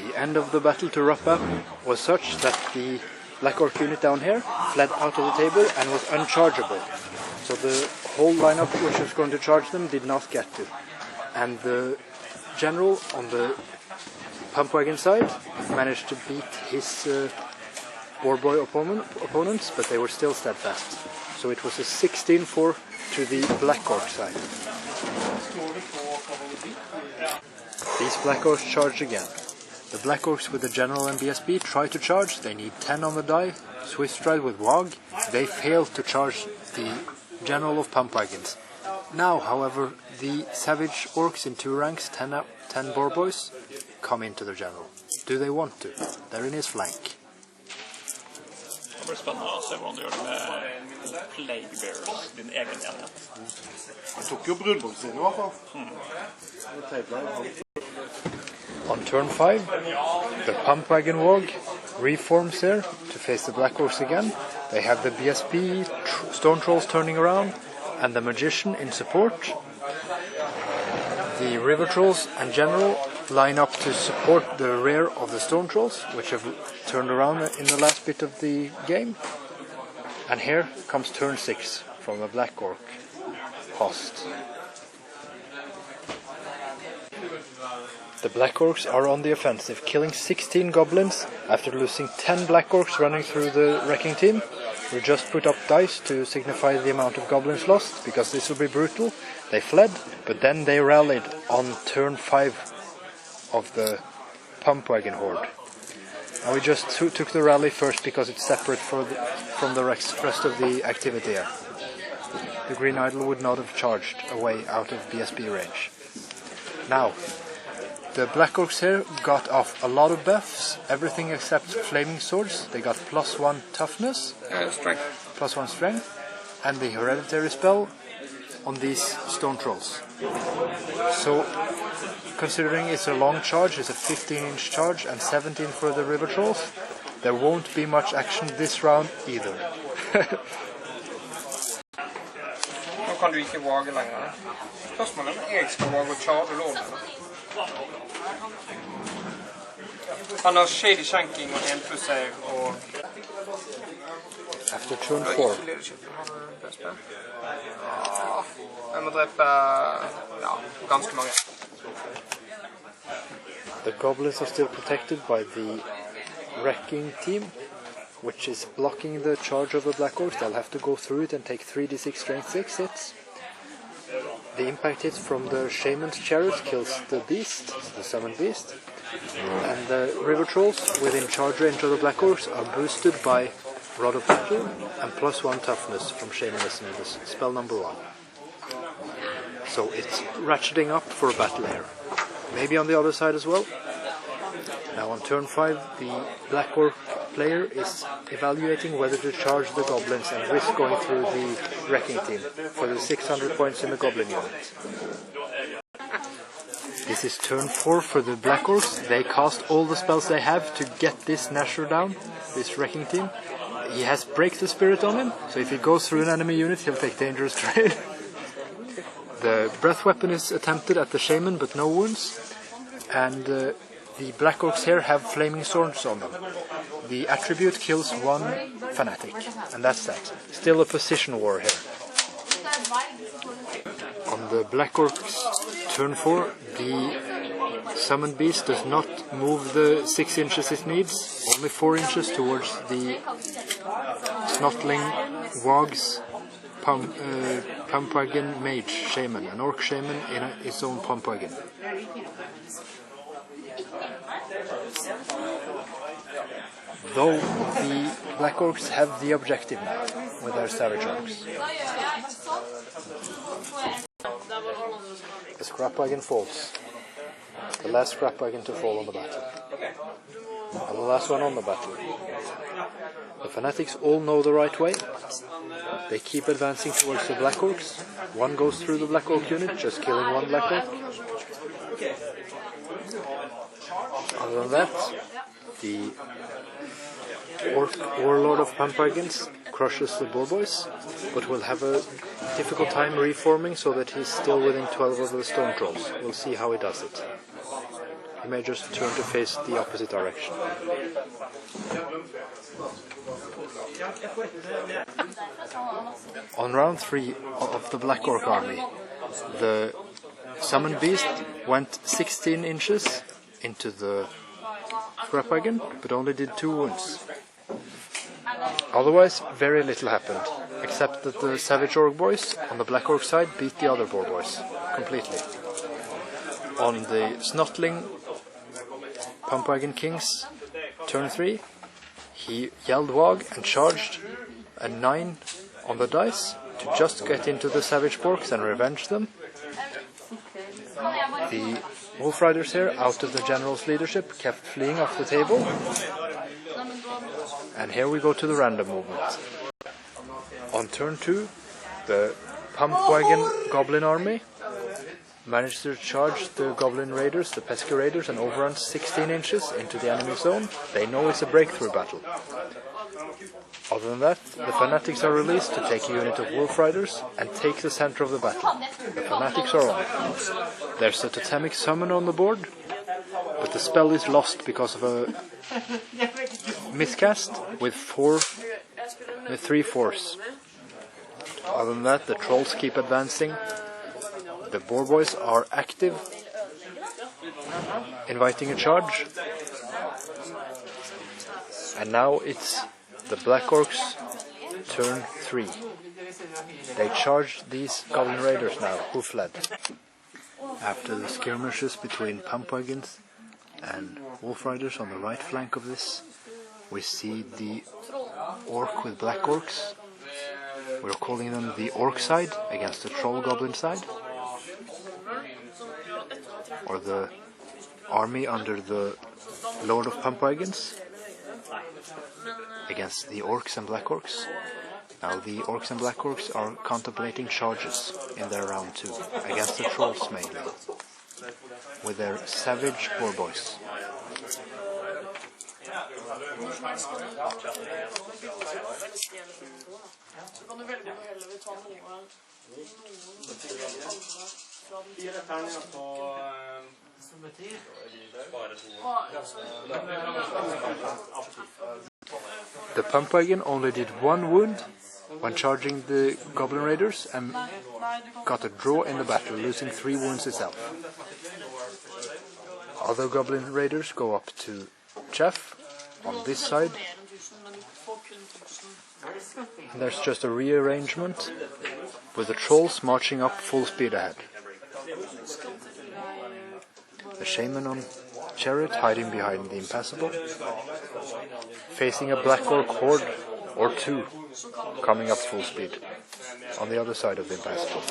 The end of the battle to wrap up was such that the Black Orc unit down here fled out of the table and was unchargeable. So the whole lineup which was going to charge them did not get to. And the general on the Pump Wagon side managed to beat his War Boy opponents, but they were still steadfast. So it was a 16-4 to the Black Orc side. These Black Orcs charged again. The Black Orcs with the General and BSB try to charge, they need 10 on the die, Swift Stride with waagh, they fail to charge the General of Pump Wagons. Now, however, the Savage Orcs in 2 ranks, 10 boar boys, come into the General. Do they want to? They're in his flank. Det blir spennende å se hvordan du gjør det med Plague Bearers, din egen enhet. Jeg tok jo brudbomsen i hvert fall. On turn 5, the Pump Wagon Waagh reforms here to face the Black Orcs again. They have the BSB Stone Trolls turning around and the Magician in support. The River Trolls and General line up to support the rear of the Stone Trolls, which have turned around in the last bit of the game. And here comes turn 6 from the Black Orc host. The Black Orcs are on the offensive, killing 16 goblins after losing 10 Black Orcs running through the wrecking team. We just put up dice to signify the amount of goblins lost, because this will be brutal. They fled, but then they rallied on turn 5 of the Pump Wagon horde. And we just took the rally first because it's separate from the rest of the activity here. The Green Idol would not have charged away out of BSB range. Now, the Black Orcs here got off a lot of buffs, everything except flaming swords. They got +1 toughness, strength. +1 strength, and the hereditary spell on these stone trolls. So, considering it's a long charge, it's a 15-inch charge and 17 for the river trolls, there won't be much action this round either. Nå kan du ikke waagh lenger. Spørsmålet er om jeg skal waagh og charge lån. Han har shady shanking og 1+ save og... After turn 4. Jeg må drepe ganske mange. The goblins are still protected by the wrecking team, which is blocking the charge of the Black Orcs. They'll have to go through it and take 3d6 strength 6 hits. The impact hit from the shaman's chariot kills the beast, the summoned beast. And the river trolls within charge range of the Black Orcs are boosted by Lord of Pump and +1 toughness from shamanism, this spell number 1. So it's ratcheting up for a battle here. Maybe on the other side as well. Now on turn 5, the Black Orc player is evaluating whether to charge the goblins and risk going through the wrecking team for the 600 points in the goblin unit. This is turn 4 for the Black Orcs. They cast all the spells they have to get this gnasher down, this wrecking team. He has Break the Spirit on him, so if he goes through an enemy unit, he'll take dangerous trade. The breath weapon is attempted at the shaman, but no wounds. And the Black Orcs here have flaming swords on them. The attribute kills 1 fanatic, and that's that. Still a position war here. On the Black Orcs turn 4, the summoned beast does not move the 6 inches it needs, only 4 inches towards the snotling Waagh's Pump Wagon mage shaman, an orc shaman in his own Pump Wagon. Though the Black Orcs have the objective now with their savage orcs. The scrap wagon falls. The last scrap wagon to fall on the battle. And the last one on the battle. The fanatics all know the right way. They keep advancing towards the Black Orcs. One goes through the Black Orc unit, just killing 1 Black Orc. Other than that, the Warlord of Pump Wagons crushes the boar boys, but will have a difficult time reforming so that he's still within 12 of the stone trolls. We'll see how he does it. you may just turn to face the opposite direction. On round 3 of the Black Orc army, the summoned beast went 16 inches into the scrap wagon, but only did 2 wounds. Otherwise, very little happened, except that the savage orc boys on the Black Orc side beat the other boar boys completely. On the snotling Pump Wagon King's turn 3, he yelled waagh and charged a 9 on the dice to just get into the savage porks and revenge them. The Wolf Riders here, out of the general's leadership, kept fleeing off the table. And here we go to the random movement. On turn 2, the Pump Wagon Goblin army managed to charge the Goblin Raiders, the pesky Raiders, and overrun 16 inches into the enemy zone. They know it's a breakthrough battle. Other than that, the Fanatics are released to take a unit of Wolf Riders and take the center of the battle. The Fanatics are on. There's a totemic summon on the board, but the spell is lost because of a miscast with 3 force. Other than that, the trolls keep advancing. The boar boys are active, inviting a charge. And now it's the Black Orcs turn 3. They charge these Goblin Raiders now, who fled. After the skirmishes between Pump Wagons and Wolf Riders on the right flank of this, we see the Orc with Black Orcs. We're calling them the Orc side against the Troll Goblin side. Or the army under the Lord of Pump Wagons against the Orcs and Black Orcs. Now the Orcs and Black Orcs are contemplating charges in their round 2 against the Trolls mainly, with their savage boar boys. The Pump Wagon only did 1 wound when charging the Goblin Raiders and got a draw in the battle, losing 3 wounds itself. Other Goblin Raiders go up to Chaff on this side. And there's just a rearrangement with the Trolls marching up full speed ahead. The Shaman on Chariot hiding behind the Impassable, facing a Black Orc horde or 2 coming up full speed on the other side of the Impassable.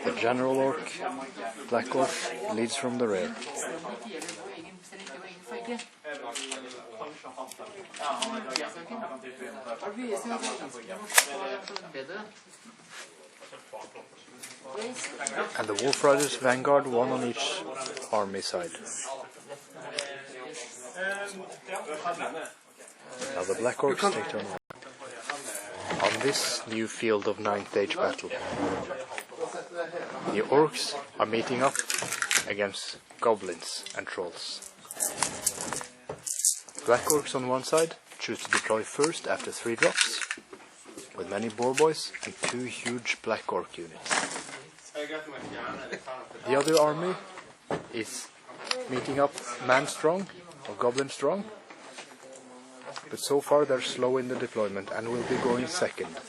The General Orc, Black Orc, leads from the rear. And the Wolf Riders vanguard, 1 on each army side. Now the Black Orcs take turn 1. On this new field of 9th Age battle, the Orcs are meeting up against Goblins and Trolls. Black Orcs on one side choose to deploy first after 3 drops, with many boar boys and 2 huge Black Orc units. The other army is meeting up man strong or goblin strong, but so far they're slow in the deployment and will be going second.